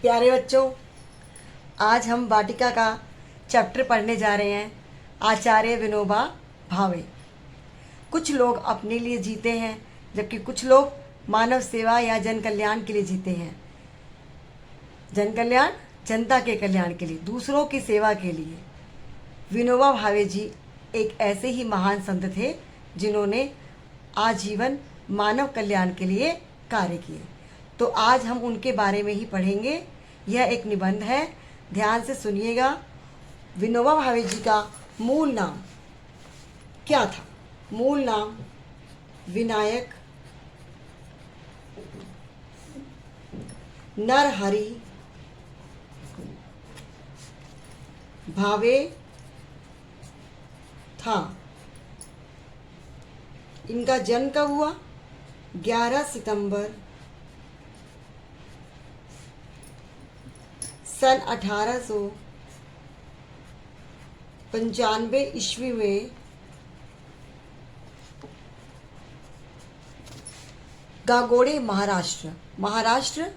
प्यारे बच्चों, आज हम वाटिका का चैप्टर पढ़ने जा रहे हैं। आचार्य विनोबा भावे। कुछ लोग अपने लिए जीते हैं, जबकि कुछ लोग मानव सेवा या जन कल्याण के लिए जीते हैं। जन कल्याण, जनता के कल्याण के लिए, दूसरों की सेवा के लिए। विनोबा भावे जी एक ऐसे ही महान संत थे जिन्होंने आजीवन मानव कल्याण के लिए कार्य किए। तो आज हम उनके बारे में ही पढ़ेंगे। यह एक निबंध है, ध्यान से सुनिएगा। विनोबा भावे जी का मूल नाम क्या था? मूल नाम विनायक नरहरि भावे था। इनका जन्म कब हुआ? 11 सितंबर सन 1895 ईस्वी में गागोड़े, महाराष्ट्र। महाराष्ट्र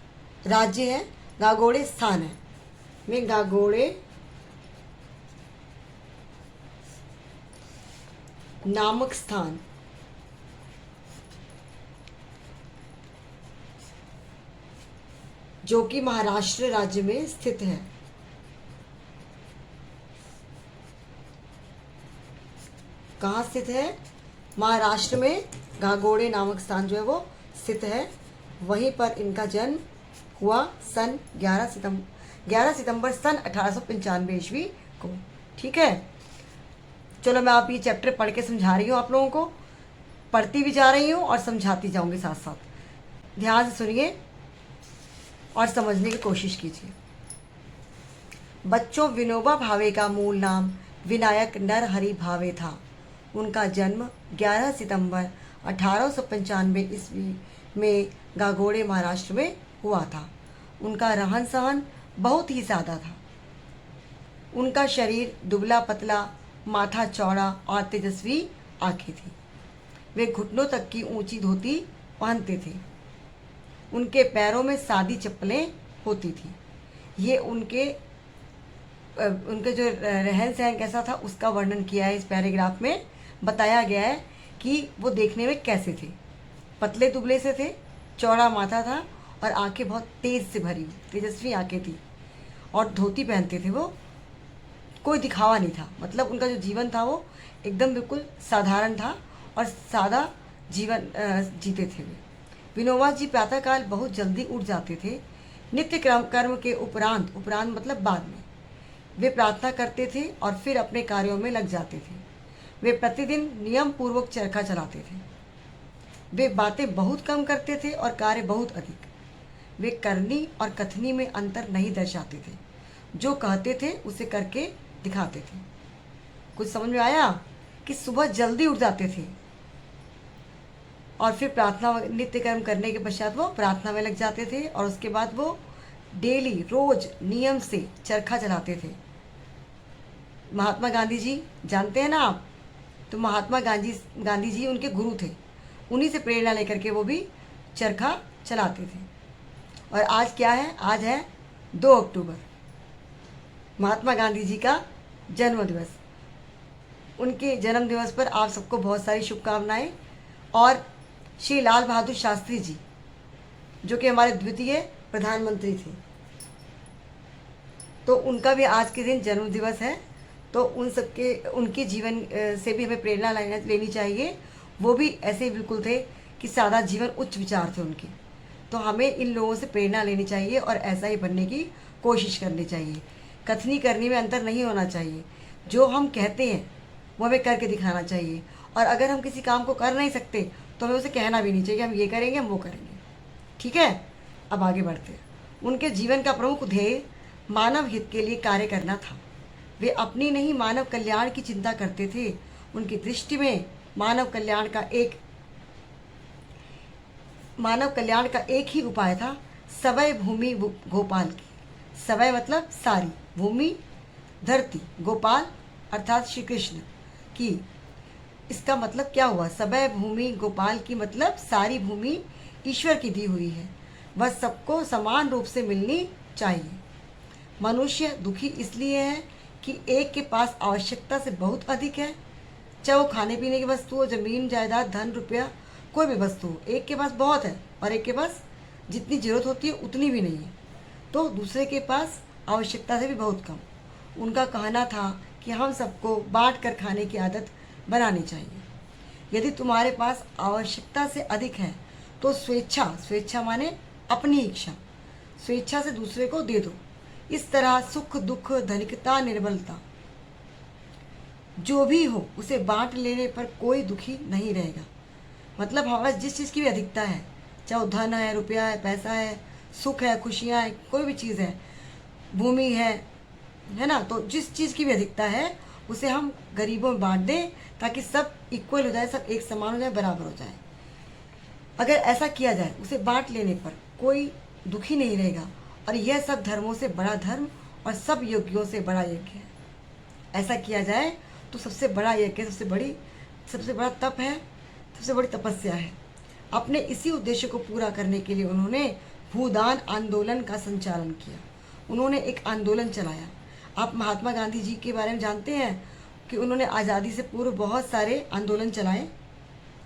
राज्य है, गागोड़े स्थान है में गागोड़े नामक स्थान जो कि महाराष्ट्र राज्य में स्थित है। कहाँ स्थित है? महाराष्ट्र में गागोड़े नामक स्थान जो है वो स्थित है। वहीं पर इनका जन्म हुआ सन 11 सितंबर सन 1895 ईस्वी को। ठीक है, चलो मैं आप ये चैप्टर पढ़ के समझा रही हूँ, आप लोगों को पढ़ती भी जा रही हूँ और समझाती जाऊँगी साथ साथ। ध्यान से सुनिए और समझने की कोशिश कीजिए। बच्चों, विनोबा भावे का मूल नाम विनायक नरहरि भावे था। उनका जन्म 11 सितंबर 1895 ईस्वी में गागोड़े, महाराष्ट्र में हुआ था। उनका रहन सहन बहुत ही सादा था। उनका शरीर दुबला पतला, माथा चौड़ा और तेजस्वी आंखें थी। वे घुटनों तक की ऊंची धोती पहनते थे। उनके पैरों में सादी चप्पलें होती थी। ये उनके जो रहन सहन कैसा था उसका वर्णन किया है इस पैराग्राफ में। बताया गया है कि वो देखने में कैसे थे। पतले दुबले से थे, चौड़ा माथा था और आंखें बहुत तेज से भरी, तेजस्वी आंखें थी और धोती पहनते थे। वो कोई दिखावा नहीं था, मतलब उनका जो जीवन था वो एकदम बिल्कुल साधारण था और सादा जीवन जीते थे वे। विनोबा जी प्रातःकाल बहुत जल्दी उठ जाते थे। नित्य कर्म के उपरांत मतलब बाद में, वे प्रार्थना करते थे और फिर अपने कार्यों में लग जाते थे। वे प्रतिदिन नियम पूर्वक चरखा चलाते थे। वे बातें बहुत कम करते थे और कार्य बहुत अधिक। वे करनी और कथनी में अंतर नहीं दर्शाते थे। जो कहते थे उसे करके दिखाते थे। कुछ समझ में आया? कि सुबह जल्दी उठ जाते थे और फिर प्रार्थना, नित्य कर्म करने के पश्चात वो प्रार्थना में लग जाते थे और उसके बाद वो डेली, रोज नियम से चरखा चलाते थे। महात्मा गांधी जी जानते हैं ना आप? तो महात्मा गांधी जी उनके गुरु थे। उन्हीं से प्रेरणा लेकर के वो भी चरखा चलाते थे। और आज क्या है? आज है 2 अक्टूबर, महात्मा गांधी जी का जन्म दिवस। उनके जन्म दिवस पर आप सबको बहुत सारी शुभकामनाएं। और श्री लाल बहादुर शास्त्री जी, जो कि हमारे द्वितीय प्रधानमंत्री थे, तो उनका भी आज के दिन जन्म दिवस है। तो उनके जीवन से भी हमें प्रेरणा लेनी चाहिए। वो भी ऐसे ही बिल्कुल थे कि सादा जीवन, उच्च विचार थे उनके। तो हमें इन लोगों से प्रेरणा लेनी चाहिए और ऐसा ही बनने की कोशिश करनी चाहिए। कथनी करनी में अंतर नहीं होना चाहिए। जो हम कहते हैं वो हमें करके दिखाना चाहिए। और अगर हम किसी काम को कर नहीं सकते तो हमें उसे कहना भी नहीं चाहिए कि हम ये करेंगे, हम वो करेंगे। ठीक है, अब आगे बढ़ते हैं। उनके जीवन का प्रमुख ध्येय मानव हित के लिए कार्य करना था। वे अपनी नहीं, मानव कल्याण की चिंता करते थे। उनकी दृष्टि में मानव कल्याण का एक ही उपाय था, सवय भूमि गोपाल की। सवय मतलब सारी, भूमि धरती, गोपाल अर्थात श्री कृष्ण की। इसका मतलब क्या हुआ? सवय भूमि गोपाल की मतलब सारी भूमि ईश्वर की दी हुई है, वह सबको समान रूप से मिलनी चाहिए। मनुष्य दुखी इसलिए है कि एक के पास आवश्यकता से बहुत अधिक है, चाहे वो खाने पीने की वस्तु हो, जमीन जायदाद, धन रुपया, कोई भी वस्तु हो। एक के पास बहुत है और एक के पास जितनी जरूरत होती है उतनी भी नहीं है, तो दूसरे के पास आवश्यकता से भी बहुत कम। उनका कहना था कि हम सबको बांट कर खाने की आदत बनानी चाहिए। यदि तुम्हारे पास आवश्यकता से अधिक है तो स्वेच्छा माने अपनी इच्छा, स्वेच्छा से दूसरे को दे दो। इस तरह सुख दुख, धनिकता, निर्बलता जो भी हो उसे बांट लेने पर कोई दुखी नहीं रहेगा। मतलब हमारे पास जिस चीज़ की भी अधिकता है, चाहे वो धन है, रुपया है, पैसा है, सुख है, खुशियाँ हैं, कोई भी चीज़ है, भूमि है ना, तो जिस चीज़ की भी अधिकता है उसे हम गरीबों में बांट दें ताकि सब इक्वल हो जाए, सब एक समान हो जाए, बराबर हो जाए। अगर ऐसा किया जाए, उसे बांट लेने पर कोई दुखी नहीं रहेगा। और यह सब धर्मों से बड़ा धर्म और सब यज्ञों से बड़ा यज्ञ है। ऐसा किया जाए तो सबसे बड़ा यज्ञ, सबसे बड़ा तप है, सबसे बड़ी तपस्या है। अपने इसी उद्देश्य को पूरा करने के लिए उन्होंने भूदान आंदोलन का संचालन किया। उन्होंने एक आंदोलन चलाया। आप महात्मा गांधी जी के बारे में जानते हैं कि उन्होंने आज़ादी से पूर्व बहुत सारे आंदोलन चलाए,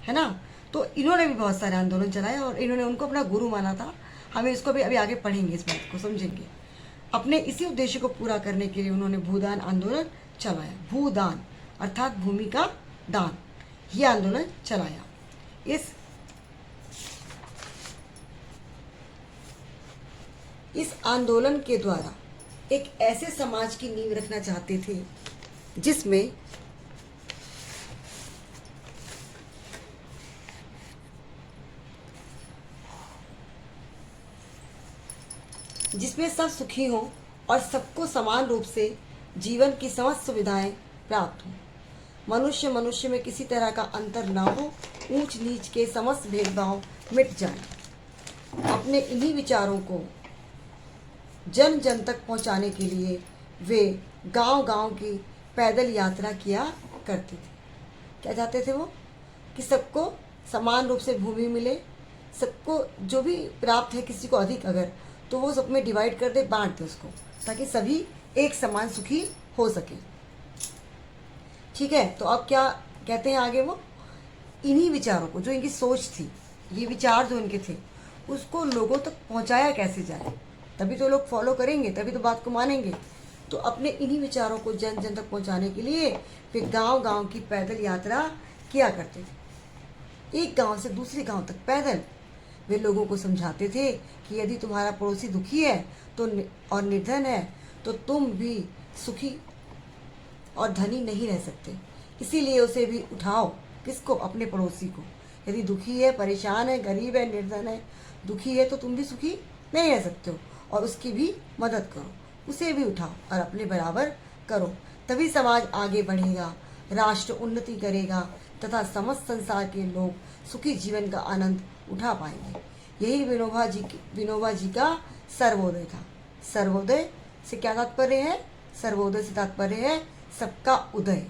है ना। तो इन्होंने भी बहुत सारे आंदोलन चलाए और इन्होंने उनको अपना गुरु माना था। हमें इसको भी अभी आगे पढ़ेंगे, इस बात को समझेंगे। अपने इसी उद्देश्य को पूरा करने के लिए उन्होंने भूदान आंदोलन चलाया। भूदान अर्थात भूमि का दान, ये आंदोलन चलाया। इस आंदोलन के द्वारा एक ऐसे समाज की नींव रखना चाहते थे जिसमें सब सुखी हों और सबको समान रूप से जीवन की समस्त सुविधाएं प्राप्त हों। मनुष्य में किसी तरह का अंतर ना हो, ऊंच नीच के समस्त भेदभाव मिट जाएं। अपने इन्हीं विचारों को जन जन तक पहुंचाने के लिए वे गांव-गांव की पैदल यात्रा किया करते थे। क्या चाहते थे वो? कि सबको समान रूप से भूमि मिले, सबको जो भी प्राप्त है, किसी को अधिक अगर, तो वो सब में डिवाइड कर दे, बांट दे उसको, ताकि सभी एक समान सुखी हो सके। ठीक है, तो अब क्या कहते हैं आगे वो? इन्हीं विचारों को, जो इनकी सोच थी, ये विचार जो इनके थे, उसको लोगों तक पहुंचाया कैसे जाए, तभी तो लोग फॉलो करेंगे, तभी तो बात को मानेंगे। तो अपने इन्हीं विचारों को जन जन तक पहुंचाने के लिए वे गांव गांव की पैदल यात्रा किया करते थे। एक गांव से दूसरे गांव तक पैदल वे लोगों को समझाते थे कि यदि तुम्हारा पड़ोसी दुखी है और निर्धन है तो तुम भी सुखी और धनी नहीं रह सकते, इसीलिए उसे भी उठाओ। किसको? अपने पड़ोसी को। यदि दुखी है, परेशान है, गरीब है, निर्धन है, दुखी है, तो तुम भी सुखी नहीं रह सकते हो, और उसकी भी मदद करो, उसे भी उठाओ और अपने बराबर करो। तभी समाज आगे बढ़ेगा, राष्ट्र उन्नति करेगा तथा समस्त संसार के लोग सुखी जीवन का आनंद उठा पाएंगे। यही विनोबा जी का सर्वोदय था। सर्वोदय से क्या तात्पर्य है? सर्वोदय से तात्पर्य है सबका उदय,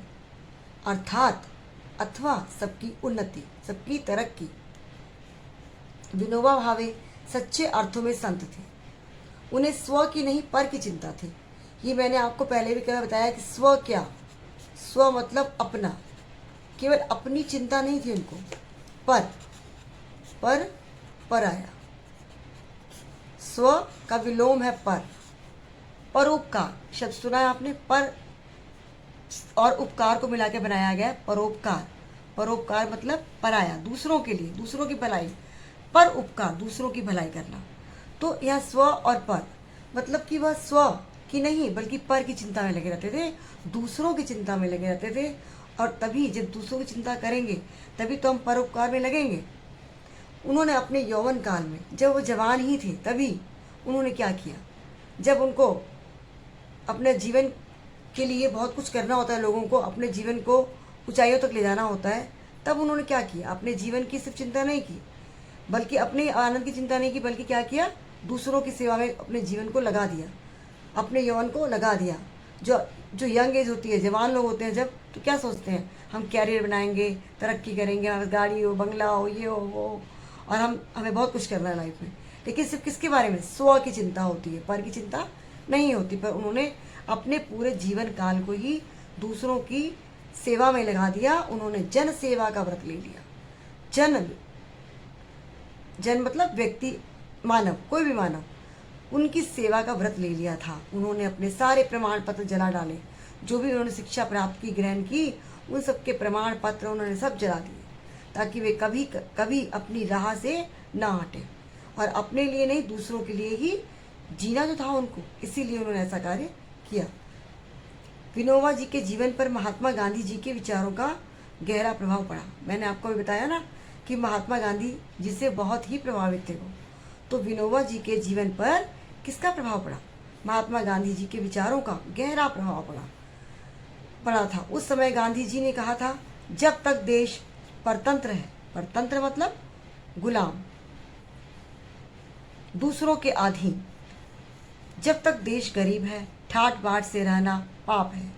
अर्थात अथवा सबकी उन्नति, सबकी तरक्की। विनोबा भावे सच्चे अर्थों में संत थे। उन्हें स्व की नहीं पर की चिंता थी। ये मैंने आपको पहले भी कहा बताया कि स्व क्या? स्व मतलब अपना, केवल अपनी चिंता नहीं थी उनको। पर आया, स्व का विलोम है पर। परोपकार शब्द सुना है आपने? पर और उपकार को मिला के बनाया गया परोपकार। परोपकार मतलब पराया, दूसरों के लिए, दूसरों की भलाई। पर उपकार, दूसरों की भलाई करना। तो यह स्व और पर मतलब कि वह स्व की नहीं बल्कि पर की चिंता में लगे रहते थे, दूसरों की चिंता में लगे रहते थे। और तभी जब दूसरों की चिंता करेंगे तभी तो हम परोपकार में लगेंगे। उन्होंने अपने यौवन काल में, जब वो जवान ही थे, तभी उन्होंने क्या किया? जब उनको अपने जीवन के लिए बहुत कुछ करना होता है, लोगों को अपने जीवन को ऊंचाइयों तक ले जाना होता है, तब उन्होंने क्या किया? अपने जीवन की सिर्फ चिंता नहीं की, बल्कि अपने आनंद की चिंता नहीं की, बल्कि क्या किया? दूसरों की सेवा में अपने जीवन को लगा दिया, अपने यौवन को लगा दिया। जो यंग एज होती है, जवान लोग होते हैं जब, तो क्या सोचते हैं? हम कैरियर बनाएंगे, तरक्की करेंगे, हमारे गाड़ी हो, बंगला हो, ये हो, वो, और हमें बहुत कुछ करना है लाइफ में। लेकिन सिर्फ किसके बारे में, स्व की चिंता होती है, पर की चिंता नहीं होती। पर उन्होंने अपने पूरे जीवन काल को ही दूसरों की सेवा में लगा दिया। उन्होंने जन सेवा का व्रत ले लिया। जन मतलब व्यक्ति, मानव, कोई भी मानव, उनकी सेवा का व्रत ले लिया था। उन्होंने अपने सारे प्रमाण पत्र जला डाले, जो भी उन्होंने शिक्षा प्राप्त की, ग्रहण की, उन सब के प्रमाण पत्र उन्होंने सब जला दिए, ताकि वे कभी कभी अपनी राह से ना हटे, और अपने लिए नहीं, दूसरों के लिए ही जीना जो था उनको, इसीलिए उन्होंने ऐसा कार्य किया। विनोबा जी के जीवन पर महात्मा गांधी जी के विचारों का गहरा प्रभाव पड़ा। मैंने आपको भी बताया ना कि महात्मा गांधी जी से बहुत ही प्रभावित थे वो। तो विनोबा जी के जीवन पर किसका प्रभाव पड़ा? महात्मा गांधी जी के विचारों का गहरा प्रभाव पड़ा था। उस समय गांधी जी ने कहा था, जब तक देश परतंत्र है, परतंत्र मतलब गुलाम, दूसरों के अधीन, जब तक देश गरीब है, ठाट बाट से रहना पाप है,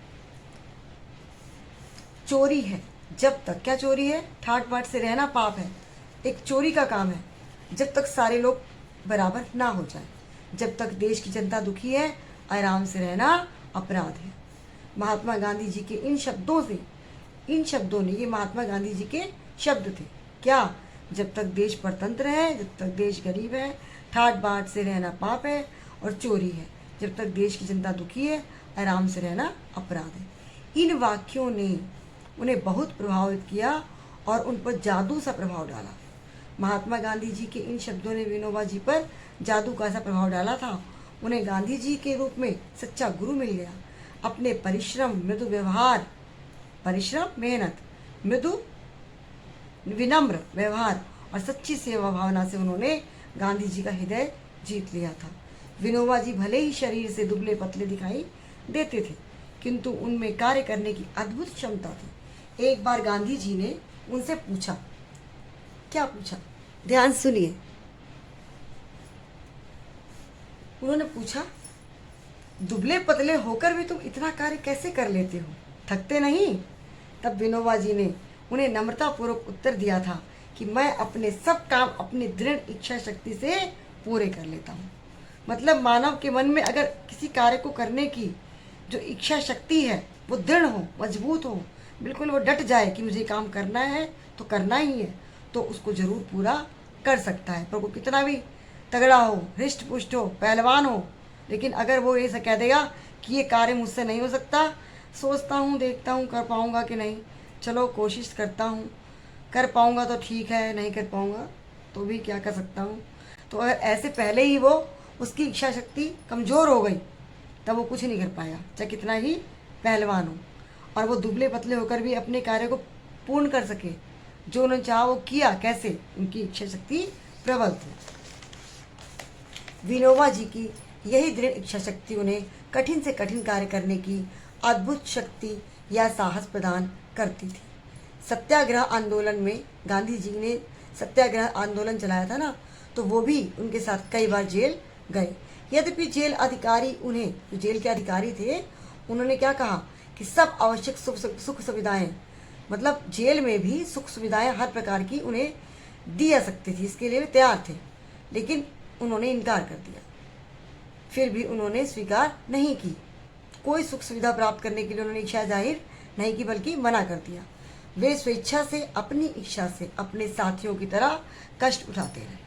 चोरी है। जब तक, क्या चोरी है? ठाट बाट से रहना पाप है, एक चोरी का काम है। जब तक सारे लोग बराबर ना हो जाए, जब तक देश की जनता दुखी है, आराम से रहना अपराध है। महात्मा गांधी जी के इन शब्दों ने, ये महात्मा गांधी जी के शब्द थे। क्या? जब तक देश परतंत्र है, जब तक देश गरीब है, ठाट बाट से रहना पाप है और चोरी है, जब तक देश की जनता दुखी है, आराम से रहना अपराध है। इन वाक्यों ने उन्हें बहुत प्रभावित किया और उन पर जादू सा प्रभाव डाला। महात्मा गांधी जी के इन शब्दों ने विनोबा जी पर जादू का ऐसा प्रभाव डाला था, उन्हें गांधी जी के रूप में सच्चा गुरु मिल गया। अपने परिश्रम, मृदु व्यवहार, परिश्रम मेहनत, मृदु विनम्र व्यवहार और सच्ची सेवा भावना से उन्होंने गांधी जी का हृदय जीत लिया था। विनोबा जी भले ही शरीर से दुबले पतले दिखाई देते थे, किंतु उनमें कार्य करने की अद्भुत क्षमता थी। एक बार गांधी जी ने उनसे पूछा, क्या पूछा? ध्यान सुनिए। उन्होंने पूछा, दुबले पतले होकर भी तुम इतना कार्य कैसे कर लेते हो, थकते नहीं? तब विनोबा जी ने उन्हें नम्रतापूर्वक उत्तर दिया था कि मैं अपने सब काम अपनी दृढ़ इच्छा शक्ति से पूरे कर लेता हूँ। मतलब मानव के मन में अगर किसी कार्य को करने की जो इच्छा शक्ति है वो दृढ़ हो, मजबूत हो, बिल्कुल वो डट जाए कि मुझे काम करना है तो करना ही है, तो उसको ज़रूर पूरा कर सकता है। पर वो कितना भी तगड़ा हो, हृष्ट पुष्ट हो, पहलवान हो, लेकिन अगर वो ये कह देगा कि ये कार्य मुझसे नहीं हो सकता, सोचता हूँ, देखता हूँ कर पाऊँगा कि नहीं, चलो कोशिश करता हूँ, कर पाऊँगा तो ठीक है, नहीं कर पाऊँगा तो भी क्या कर सकता हूँ। तो अगर ऐसे पहले ही वो उसकी इच्छा शक्ति कमज़ोर हो गई, तब वो कुछ नहीं कर पाएगा, चाहे कितना ही पहलवान हो। और वो दुबले पतले होकर भी अपने कार्य को पूर्ण कर सके, जो उन्होंने चाहा वो किया। कैसे? उनकी इच्छा शक्ति प्रबल थी। विनोबा जी की यही दृढ़ इच्छा शक्ति उन्हें कठिन से कठिन कार्य करने की अद्भुत शक्ति या साहस प्रदान करती थी। सत्याग्रह आंदोलन में गांधी जी ने सत्याग्रह आंदोलन चलाया था ना, तो वो भी उनके साथ कई बार जेल गए। यद्यपि जेल अधिकारी उन्हें, जो जेल के अधिकारी थे, उन्होंने क्या कहा कि सब आवश्यक सुख सुविधाएं, मतलब जेल में भी सुख सुविधाएं हर प्रकार की उन्हें दी जा सकती थी, इसके लिए वे तैयार थे, लेकिन उन्होंने इनकार कर दिया। फिर भी उन्होंने स्वीकार नहीं की, कोई सुख सुविधा प्राप्त करने के लिए उन्होंने इच्छा जाहिर नहीं की, बल्कि मना कर दिया। वे स्वेच्छा से, अपनी इच्छा से अपने साथियों की तरह कष्ट उठाते रहे।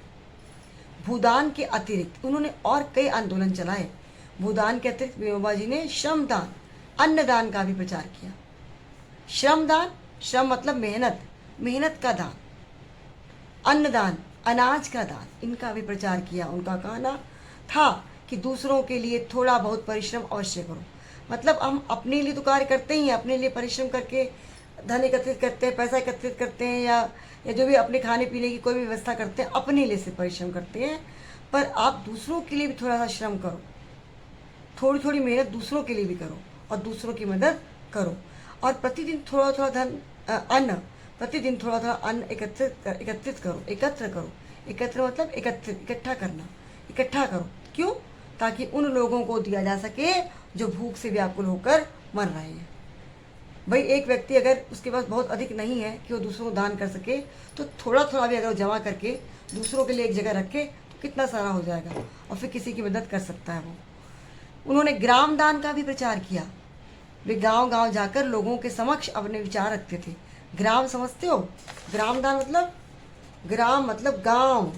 भूदान के अतिरिक्त उन्होंने और कई आंदोलन चलाए। भूदान के अतिरिक्त विनोबा जी ने श्रमदान, अन्नदान का भी प्रचार किया। श्रमदान, श्रम मतलब मेहनत, मेहनत का दान, अन्नदान, अनाज का दान, इनका भी प्रचार किया। उनका कहना था कि दूसरों के लिए थोड़ा बहुत परिश्रम अवश्य करो। मतलब हम अपने लिए तो कार्य करते ही हैं, अपने लिए परिश्रम करके धन एकत्रित करते हैं, पैसा एकत्रित करते हैं, या जो भी अपने खाने पीने की कोई भी व्यवस्था करते हैं, अपने लिए से परिश्रम करते हैं। पर आप दूसरों के लिए भी थोड़ा सा श्रम करो, थोड़ी थोड़ी मेहनत दूसरों के लिए भी करो और दूसरों की मदद करो। और प्रतिदिन थोड़ा थोड़ा प्रतिदिन थोड़ा थोड़ा अन्न एकत्रित करो, एकत्र करो। एकत्र मतलब एकत्रित, इकट्ठा करना, इकट्ठा करो। क्यों? ताकि उन लोगों को दिया जा सके जो भूख से व्याकुल होकर मर रहे हैं। भाई एक व्यक्ति अगर उसके पास बहुत अधिक नहीं है कि वो दूसरों को दान कर सके, तो थोड़ा थोड़ा भी अगर वो जमा करके दूसरों के लिए एक जगह रखे तो कितना सारा हो जाएगा और फिर किसी की मदद कर सकता है वो। उन्होंने ग्राम दान का भी प्रचार किया। वे गांव गांव जाकर लोगों के समक्ष अपने विचार रखते थे। ग्राम समझते हो? ग्राम दान मतलब, ग्राम मतलब गांव,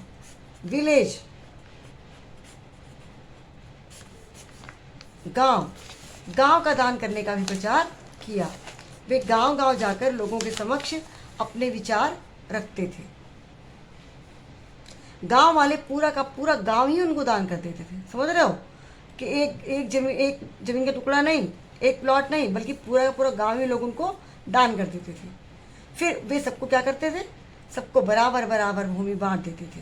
विलेज, गांव, गांव का दान करने का भी प्रचार किया। वे गांव गांव जाकर लोगों के समक्ष अपने विचार रखते थे। गांव वाले पूरा का पूरा गांव ही उनको दान कर देते थे। समझ रहे हो कि एक जमीन का टुकड़ा नहीं, एक प्लॉट नहीं, बल्कि पूरा का पूरा गांव ही लोग उनको दान कर देते थे। फिर वे सबको क्या करते थे? सबको बराबर बराबर भूमि बांट देते थे।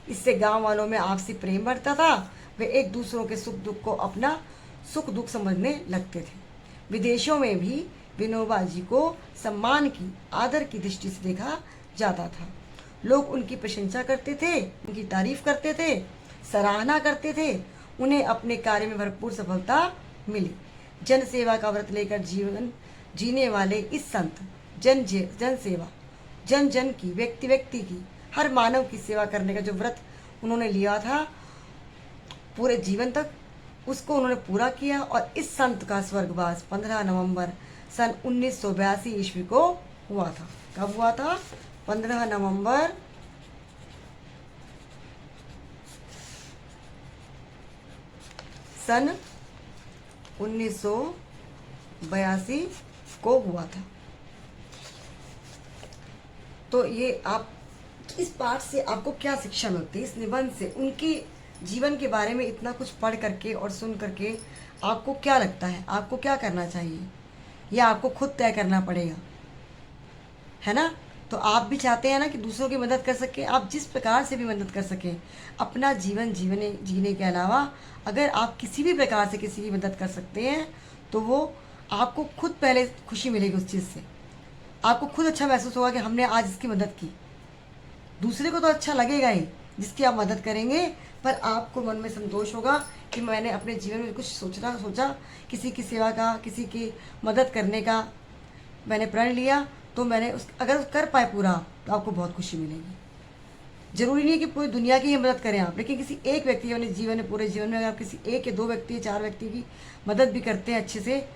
इससे गांव वालों में आपसी प्रेम बढ़ता था। वे एक दूसरों के सुख दुख को अपना सुख दुख समझने लगते थे। विदेशों में भी विनोबा जी को सम्मान की, आदर की दृष्टि से देखा जाता था। लोग उनकी प्रशंसा करते थे, उनकी तारीफ करते थे, सराहना करते थे। उन्हें अपने कार्य में भरपूर सफलता मिली। जन सेवा का व्रत लेकर जीवन जीने वाले इस संत जन सेवा, जन जन की, व्यक्ति व्यक्ति की, हर मानव की सेवा करने का जो व्रत उन्होंने लिया था पूरे जीवन तक, उसको उन्होंने पूरा किया। और इस संत का स्वर्गवास 15 नवंबर सन 1982 ईस्वी को हुआ था। कब हुआ था? 15 नवंबर सन 1982 को हुआ था। तो ये आप इस पाठ से आपको क्या शिक्षा मिलती है? इस निबंध से उनकी जीवन के बारे में इतना कुछ पढ़ करके और सुन करके आपको क्या लगता है? आपको क्या करना चाहिए, या आपको खुद तय करना पड़ेगा, है ना? तो आप भी चाहते हैं ना कि दूसरों की मदद कर सकें। आप जिस प्रकार से भी मदद कर सकें। अपना जीवन जीने के अलावा अगर आप किसी भी प्रकार से किसी की मदद कर सकते हैं तो वो आपको खुद पहले खुशी मिलेगी उस चीज़ से। आपको खुद अच्छा महसूस होगा कि हमने आज इसकी मदद की। दूसरे को तो अच्छा लगेगा ही जिसकी आप मदद करेंगे, पर आपको मन में संतोष होगा कि मैंने अपने जीवन में कुछ सोचा, किसी की सेवा का, किसी की मदद करने का मैंने प्रण लिया, तो मैंने अगर कर पाए पूरा तो आपको बहुत खुशी मिलेगी। जरूरी नहीं है कि पूरी दुनिया की ही मदद करें आप, लेकिन किसी एक व्यक्ति अपने जीवन में, पूरे जीवन में अगर आप किसी एक या दो व्यक्ति, 4 व्यक्ति की मदद भी करते हैं, अच्छे से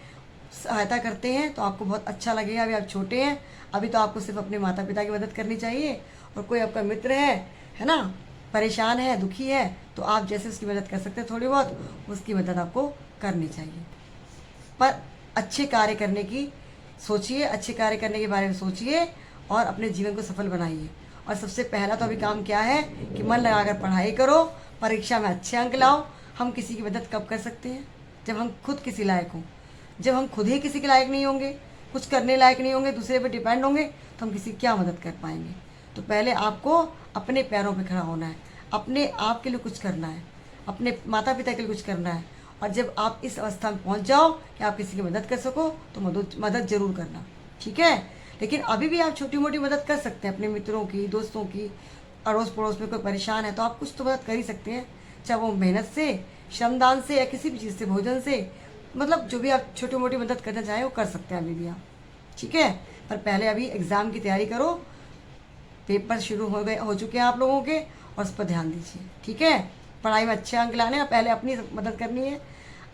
सहायता करते हैं, तो आपको बहुत अच्छा लगेगा। अभी आप छोटे हैं, अभी तो आपको सिर्फ अपने माता पिता की मदद करनी चाहिए। और कोई आपका मित्र है ना, परेशान है, दुखी है, तो आप जैसे उसकी मदद कर सकते हैं थोड़ी बहुत, उसकी मदद आपको करनी चाहिए। पर अच्छे कार्य करने की सोचिए, अच्छे कार्य करने के बारे में सोचिए और अपने जीवन को सफल बनाइए। और सबसे पहला तो अभी काम क्या है कि मन लगाकर पढ़ाई करो, परीक्षा में अच्छे अंक लाओ। हम किसी की मदद कब कर सकते हैं? जब हम खुद किसी लायक हों। जब हम खुद ही किसी के लायक नहीं होंगे, कुछ करने लायक नहीं होंगे, दूसरे पर डिपेंड होंगे, तो हम किसी की क्या मदद कर पाएंगे? तो पहले आपको अपने पैरों पर खड़ा होना है, अपने आप के लिए कुछ करना है, अपने माता पिता के लिए कुछ करना है। और जब आप इस अवस्था में पहुंच जाओ कि आप किसी की मदद कर सको तो मदद जरूर करना, ठीक है? लेकिन अभी भी आप छोटी मोटी मदद कर सकते हैं, अपने मित्रों की, दोस्तों की, अड़ोस पड़ोस में कोई परेशान है तो आप कुछ तो मदद कर ही सकते हैं, चाहे वो मेहनत से, श्रमदान से, या किसी भी चीज़ से, भोजन से, मतलब जो भी आप छोटी मोटी मदद करना चाहें वो कर सकते हैं अभी भी आप, ठीक है? पर पहले अभी एग्ज़ाम की तैयारी करो, पेपर शुरू हो चुके हैं आप लोगों के, और उस पर ध्यान दीजिए, ठीक है? पढ़ाई में अच्छे अंक लाने हैं, पहले अपनी मदद करनी है,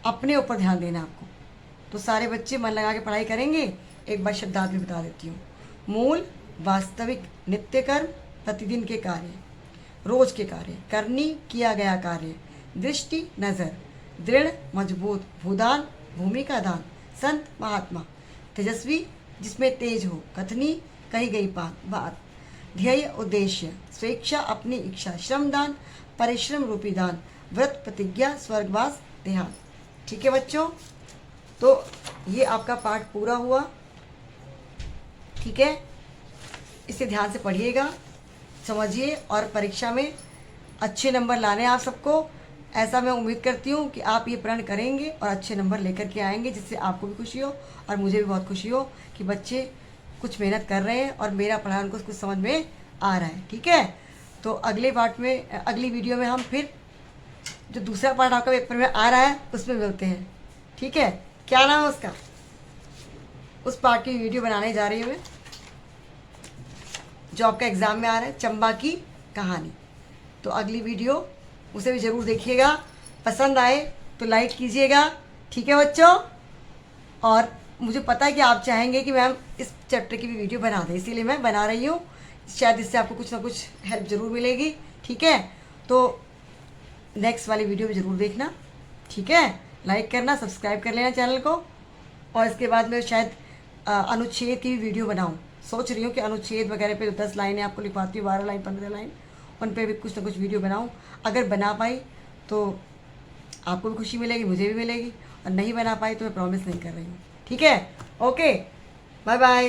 अपने ऊपर ध्यान देना आपको। तो सारे बच्चे मन लगा के पढ़ाई करेंगे। एक बार शब्दार्थ भी बता देती हूँ। मूल, वास्तविक, नित्य कर्म, प्रतिदिन के कार्य, रोज के कार्य, करनी, किया गया कार्य, दृष्टि, नज़र, दृढ़, मजबूत, भूदान, भूमि का दान, संत, महात्मा, तेजस्वी, जिसमें तेज हो, कथनी, कही गई बात, ध्येय, उद्देश्य, स्वेच्छा, अपनी इच्छा, श्रमदान, परिश्रम रूपी दान, व्रत, प्रतिज्ञा, स्वर्गवास, देहांत। ठीक है बच्चों, तो ये आपका पाठ पूरा हुआ, ठीक है? इसे ध्यान से पढ़िएगा, समझिए, और परीक्षा में अच्छे नंबर लाने आप सबको। ऐसा मैं उम्मीद करती हूँ कि आप ये प्रण करेंगे और अच्छे नंबर लेकर के आएंगे, जिससे आपको भी खुशी हो और मुझे भी बहुत खुशी हो कि बच्चे कुछ मेहनत कर रहे हैं और मेरा पढ़ा उनको कुछ समझ में आ रहा है, ठीक है? तो अगले पार्ट में, अगली वीडियो में हम फिर जो दूसरा पार्ट आपका पेपर में आ रहा है उसमें मिलते हैं, ठीक है? क्या नाम है उसका? उस पार्ट की वीडियो बनाने जा रही हूँ मैं, जो आपका एग्ज़ाम में आ रहा है, चंबा की कहानी। तो अगली वीडियो उसे भी ज़रूर देखिएगा। पसंद आए तो लाइक कीजिएगा, ठीक है बच्चों। और मुझे पता है कि आप चाहेंगे कि मैम इस चैप्टर की भी वीडियो बना दें, इसीलिए मैं बना रही हूँ। शायद इससे आपको कुछ ना कुछ हेल्प ज़रूर मिलेगी, ठीक है। तो नेक्स्ट वाली वीडियो भी ज़रूर देखना, ठीक है। लाइक करना, सब्सक्राइब कर लेना चैनल को। और इसके बाद मैं शायद अनुच्छेद की भी वीडियो बनाऊँ। सोच रही हूँ कि अनुच्छेद वगैरह पे 10 लाइनें आपको लिखवाती हूँ, 12 लाइन 15 लाइन, उन पे भी कुछ ना कुछ वीडियो बनाऊँ। अगर बना पाई तो आपको भी खुशी मिलेगी, मुझे भी मिलेगी। और नहीं बना पाई तो मैं प्रॉमिस नहीं कर रही हूँ, ठीक है। Okay, bye bye.